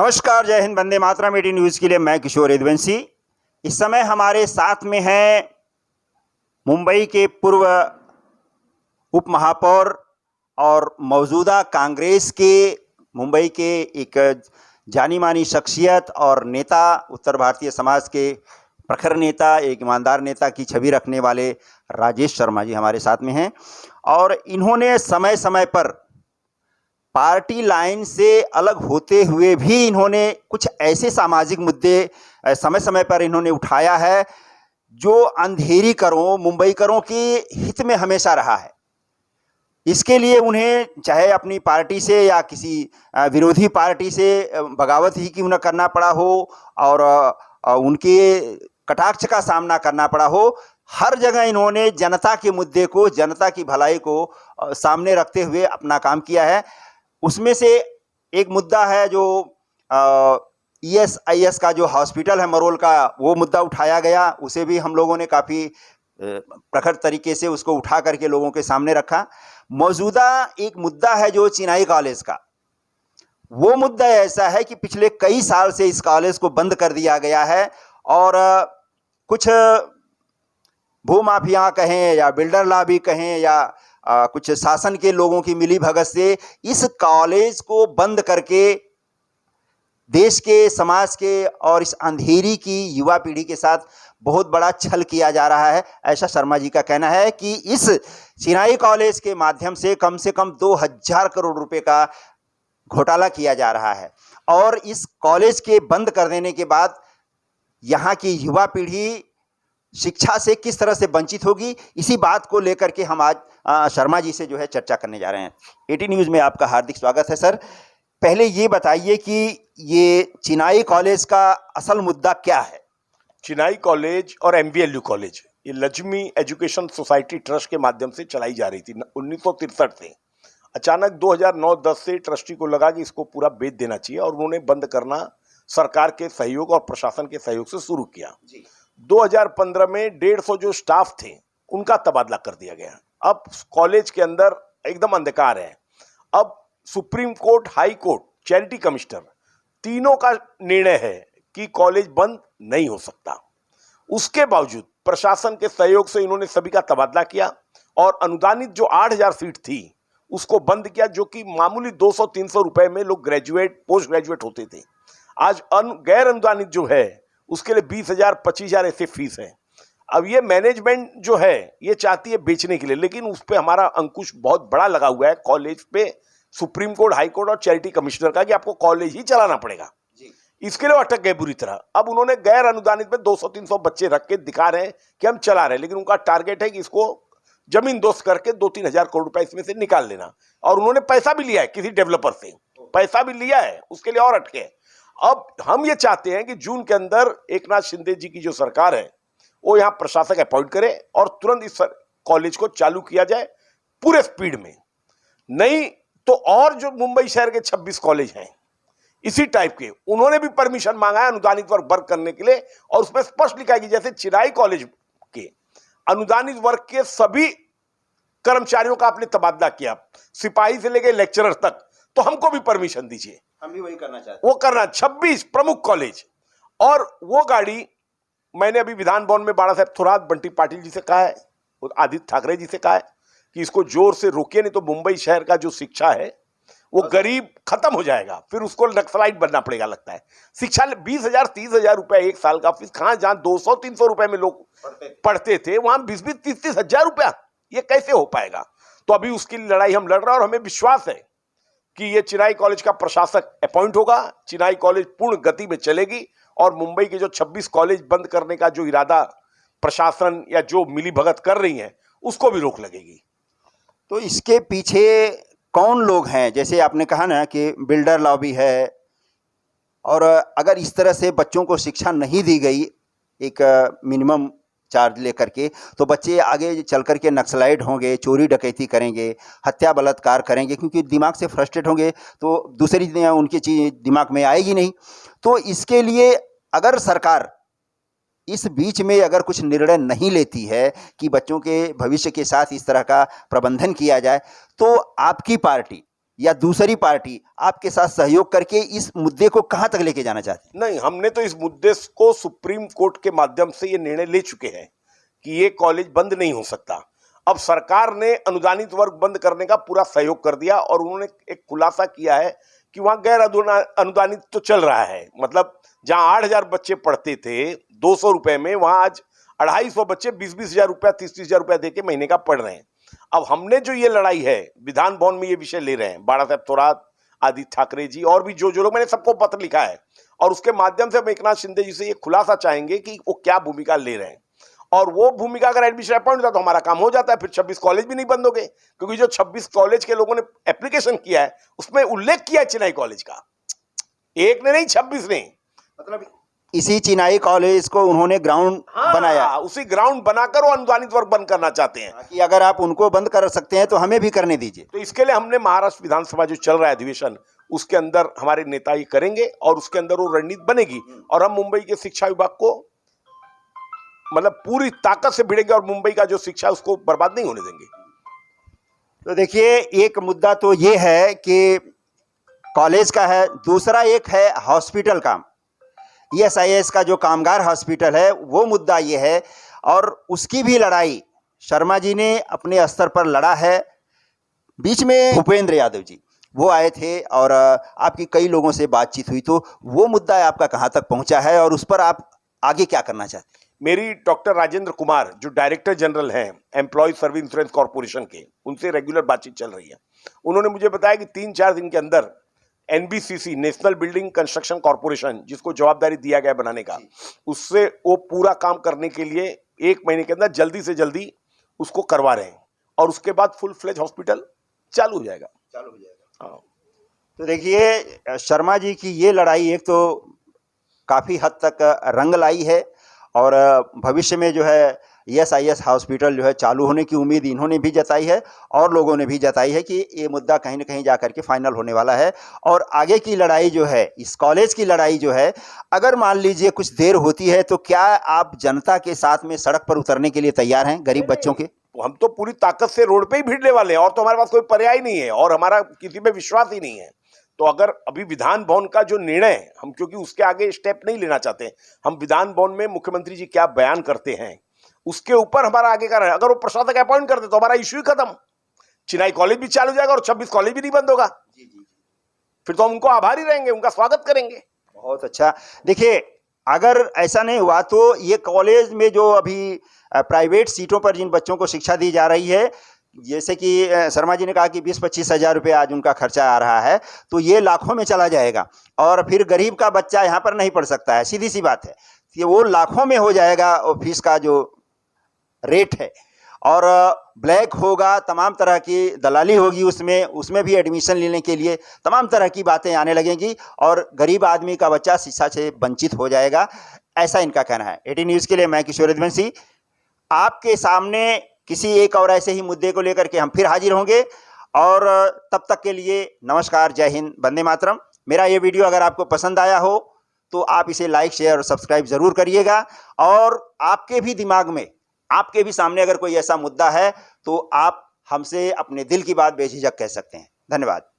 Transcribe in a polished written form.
नमस्कार, जय हिंद, वंदे मातरम। 18 न्यूज़ के लिए मैं किशोर यदुवंशी। इस समय हमारे साथ में हैं मुंबई के पूर्व उप महापौर और मौजूदा कांग्रेस के मुंबई के एक जानी मानी शख्सियत और नेता, उत्तर भारतीय समाज के प्रखर नेता, एक ईमानदार नेता की छवि रखने वाले राजेश शर्मा जी हमारे साथ में हैं। और इन्होंने समय समय पर पार्टी लाइन से अलग होते हुए भी इन्होंने कुछ ऐसे सामाजिक मुद्दे समय समय पर इन्होंने उठाया है जो अंधेरीकरों, मुंबईकरों के हित में हमेशा रहा है। इसके लिए उन्हें चाहे अपनी पार्टी से या किसी विरोधी पार्टी से बगावत ही क्यों न करना पड़ा हो और उनके कटाक्ष का सामना करना पड़ा हो, हर जगह इन्होंने जनता के मुद्दे को, जनता की भलाई को सामने रखते हुए अपना काम किया है। उसमें से एक मुद्दा है जो ESIS का जो हॉस्पिटल है मरोल का, वो मुद्दा उठाया गया। उसे भी हम लोगों ने काफ़ी प्रखर तरीके से उसको उठा करके लोगों के सामने रखा। मौजूदा एक मुद्दा है जो चिनाई कॉलेज का। वो मुद्दा ऐसा है कि पिछले कई साल से इस कॉलेज को बंद कर दिया गया है और कुछ भूमाफिया कहें या बिल्डर लॉबी कहें या कुछ शासन के लोगों की मिली भगत से इस कॉलेज को बंद करके देश के, समाज के और इस अंधेरी की युवा पीढ़ी के साथ बहुत बड़ा छल किया जा रहा है। ऐसा शर्मा जी का कहना है कि इस चिनाई कॉलेज के माध्यम से कम 2000 करोड़ रुपए का घोटाला किया जा रहा है और इस कॉलेज के बंद कर देने के बाद यहाँ की युवा पीढ़ी शिक्षा से किस तरह से वंचित होगी, इसी बात को लेकर के हम आज शर्मा जी से जो है चर्चा करने जा रहे हैं। 18 न्यूज़ में आपका हार्दिक स्वागत है सर। पहले ये बताइए कि ये चिनाई कॉलेज का असल मुद्दा क्या है? चिनाई कॉलेज और MVLU कॉलेज ये लक्ष्मी एजुकेशन सोसाइटी ट्रस्ट के माध्यम से चलाई जा रही थी 1963 से। अचानक 2009-10 से ट्रस्टी को लगा कि इसको पूरा बेच देना चाहिए और उन्होंने बंद करना सरकार के सहयोग और प्रशासन के सहयोग से शुरू किया। 2015 में 150 जो स्टाफ थे उनका तबादला कर दिया गया। अब कॉलेज के अंदर एकदम अंधकार है। अब supreme court, high court, charity commissioner तीनों का निर्णय है कि कॉलेज बंद नहीं हो सकता। उसके बावजूद प्रशासन के सहयोग से इन्होंने सभी का तबादला किया और अनुदानित जो 8000 सीट थी उसको बंद किया, जो कि मामूली 200-300 रुपए में लोग ग्रेजुएट, पोस्ट ग्रेजुएट होते थे। आज गैर अनुदानित जो है उसके लिए 20,000, 25,000 ऐसे फीस है। अब ये मैनेजमेंट जो है ये चाहती है बेचने के लिए, लेकिन उस पर हमारा अंकुश बहुत बड़ा लगा हुआ है कॉलेज पे, सुप्रीम कोर्ट, हाई कोर्ट और चैरिटी कमिश्नर का, कि आपको कॉलेज ही चलाना पड़ेगा। इसके लिए अटक गए बुरी तरह। अब उन्होंने गैर अनुदानित में 200-300 बच्चे रख के दिखा रहे हैं कि हम चला रहे हैं, लेकिन उनका टारगेट है कि इसको जमीन दोस्त करके 2-3 हजार करोड़ रुपए इसमें से निकाल लेना। और उन्होंने पैसा भी लिया है किसी डेवलपर से, पैसा भी लिया है, उसके लिए और अटके। अब हम ये चाहते हैं कि जून के अंदर एकनाथ शिंदे जी की जो सरकार है वो यहाँ प्रशासक अपॉइंट करे और तुरंत इस कॉलेज को चालू किया जाए पूरे स्पीड में। नहीं तो और जो मुंबई शहर के 26 कॉलेज हैं इसी टाइप के, उन्होंने भी परमिशन मांगा है अनुदानित वर्ग करने के लिए और उसमें स्पष्ट लिखा है कि जैसे चिनाई कॉलेज के अनुदानित वर्ग के सभी कर्मचारियों का आपने तबादला किया, सिपाही से लेकर लेक्चरर तक, तो हमको भी परमिशन दीजिए। हम भी वही करना चाहते हैं। वो करना 26 प्रमुख कॉलेज। और वो गाड़ी मैंने अभी विधान भवन में बाला साहब थोरात, बंटी पाटिल जी से कहा है, आदित्य ठाकरे जी से कहा है कि इसको जोर से रोकिए, नहीं तो मुंबई शहर का जो शिक्षा है वो गरीब खत्म हो जाएगा, फिर उसको नक्सलाइट बनना पड़ेगा। लगता है शिक्षा 20,000, 30,000 रुपए एक साल का फीस, कहां जहां 200-300 रुपए में लोग पढ़ते थे वहां 20-20, 30-30 हजार रुपया, ये कैसे हो पाएगा? तो अभी उसकी लड़ाई हम लड़ रहे हैं और हमें विश्वास है कि ये चिनाई कॉलेज का प्रशासक अपॉइंट होगा, चिनाई कॉलेज पूर्ण गति में चलेगी और मुंबई के जो 26 कॉलेज बंद करने का जो इरादा प्रशासन या जो मिली भगत कर रही है उसको भी रोक लगेगी। तो इसके पीछे कौन लोग हैं? जैसे आपने कहा ना कि बिल्डर लॉबी है, और अगर इस तरह से बच्चों को शिक्षा नहीं दी गई एक मिनिमम चार्ज लेकर के, तो बच्चे आगे चल कर के नक्सलाइट होंगे, चोरी डकैती करेंगे, हत्या बलात्कार करेंगे, क्योंकि दिमाग से फ्रस्ट्रेट होंगे तो दूसरी उनकी चीज़ दिमाग में आएगी नहीं। तो इसके लिए अगर सरकार इस बीच में अगर कुछ निर्णय नहीं लेती है कि बच्चों के भविष्य के साथ इस तरह का प्रबंधन किया जाए, तो आपकी पार्टी या दूसरी पार्टी आपके साथ सहयोग करके इस मुद्दे को कहां तक लेके जाना चाहती है? नहीं, हमने तो इस मुद्दे को सुप्रीम कोर्ट के माध्यम से ये निर्णय ले चुके हैं कि ये कॉलेज बंद नहीं हो सकता। अब सरकार ने अनुदानित वर्ग बंद करने का पूरा सहयोग कर दिया और उन्होंने एक खुलासा किया है कि वहां गैर अनुदानित तो चल रहा है। मतलब जहां 8,000 बच्चे पढ़ते थे 200 रुपए में, वहां आज 250 बच्चे 20-20 हजार रुपया 30-30 हजार रुपया देके महीने का पढ़ रहे हैं। अब हमने जो ये लड़ाई है, विधान भवन में ये विषय ले रहे हैं बाला साहब थोराट, आदित्य ठाकरे जी और भी जो लोग, मैंने सबको पत्र लिखा है और उसके माध्यम से हम एकनाथ शिंदे जी से ये खुलासा चाहेंगे कि वो क्या भूमिका ले रहे हैं। और वो भूमिका अगर एडमिशन अपॉइंट होता तो हमारा काम हो जाता है, फिर 26 कॉलेज भी नहीं बंद हो गए, क्योंकि जो 26 कॉलेज के लोगों ने एप्लीकेशन किया है उसमें उल्लेख किया है चिनाई कॉलेज का, एक ने नहीं 26 ने। मतलब इसी चिनाई कॉलेज को उन्होंने ग्राउंड बनाया, उसी ग्राउंड बनाकर वो अनुदानित वर्ग बंद करना चाहते हैं कि अगर आप उनको बंद कर सकते हैं तो हमें भी करने दीजिए। तो इसके लिए हमने महाराष्ट्र विधानसभा जो चल रहा है अधिवेशन, उसके अंदर हमारे नेता ये करेंगे और उसके अंदर वो रणनीति बनेगी और हम मुंबई के शिक्षा विभाग को मतलब पूरी ताकत से भिड़ेंगे और मुंबई का जो शिक्षा है उसको बर्बाद नहीं होने देंगे। तो देखिए, एक मुद्दा तो ये है कि कॉलेज का है, दूसरा एक है हॉस्पिटल का, ESIS का जो कामगार हॉस्पिटल है वो मुद्दा ये है और उसकी भी लड़ाई शर्मा जी ने अपने स्तर पर लड़ा है। बीच में भूपेंद्र यादव जी वो आए थे और आपकी कई लोगों से बातचीत हुई, तो वो मुद्दा आपका कहाँ तक पहुँचा है और उस पर आप आगे क्या करना चाहते हैं? मेरी डॉक्टर राजेंद्र कुमार जो डायरेक्टर जनरल हैं एम्प्लॉय सर्विस इंश्योरेंस कॉर्पोरेशन के, उनसे रेगुलर बातचीत चल रही है। उन्होंने मुझे बताया कि 3-4 दिन के अंदर NBCC national building construction corporation, जिसको जवाबदारी दिया गया बनाने का, उससे वो पूरा काम करने के लिए 1 महीने के अंदर जल्दी से जल्दी उसको करवा रहे हैं और उसके बाद फुल फ्लेज हॉस्पिटल चालू हो जाएगा। हाँ। तो देखिए, शर्मा जी की ये लड़ाई एक तो काफ़ी हद तक रंग लाई है और भविष्य में जो है ESIS हॉस्पिटल जो है चालू होने की उम्मीद इन्होंने भी जताई है और लोगों ने भी जताई है कि ये मुद्दा कहीं ना कहीं जा कर के फाइनल होने वाला है। और आगे की लड़ाई जो है, इस कॉलेज की लड़ाई जो है, अगर मान लीजिए कुछ देर होती है तो क्या आप जनता के साथ में सड़क पर उतरने के लिए तैयार हैं, गरीब बच्चों के? हम तो पूरी ताकत से रोड पे ही भिड़ने वाले हैं और तो हमारे पास कोई पर्याय नहीं है और हमारा किसी पे विश्वास ही नहीं है। तो अगर अभी विधान भवन का जो निर्णय है, हम क्योंकि उसके आगे स्टेप नहीं लेना चाहते, हम विधान भवन में मुख्यमंत्री जी क्या बयान करते हैं उसके ऊपर हमारा आगे का रहा है। अगर वो प्रशासक अपॉइंट करते तो हमारा इश्यू ही खत्म, चिनाई कॉलेज भी चालू हो जाएगा और 26 कॉलेज भी नहीं बंद होगा। फिर तो हम उनको आभारी रहेंगे, उनका स्वागत करेंगे। बहुत अच्छा। देखिए, अगर ऐसा नहीं हुआ तो ये कॉलेज में जो अभी प्राइवेट सीटों पर जिन बच्चों को शिक्षा दी जा रही है, जैसे कि शर्मा जी ने कहा कि 20-25 हज़ार रुपये आज उनका खर्चा आ रहा है, तो ये लाखों में चला जाएगा और फिर गरीब का बच्चा यहाँ पर नहीं पढ़ सकता है। सीधी सी बात है कि वो लाखों में हो जाएगा और फीस का जो रेट है, और ब्लैक होगा, तमाम तरह की दलाली होगी उसमें भी एडमिशन लेने के लिए तमाम तरह की बातें आने लगेंगी और गरीब आदमी का बच्चा शिक्षा से वंचित हो जाएगा, ऐसा इनका कहना है। 18 न्यूज़ के लिए मैं किशोर रघुवंशी आपके सामने किसी एक और ऐसे ही मुद्दे को लेकर के हम फिर हाजिर होंगे और तब तक के लिए नमस्कार, जय हिंद, वंदे मातरम। मेरा ये वीडियो अगर आपको पसंद आया हो तो आप इसे लाइक, शेयर और सब्सक्राइब ज़रूर करिएगा और आपके भी दिमाग में, आपके भी सामने अगर कोई ऐसा मुद्दा है तो आप हमसे अपने दिल की बात बेझिझक कह सकते हैं। धन्यवाद।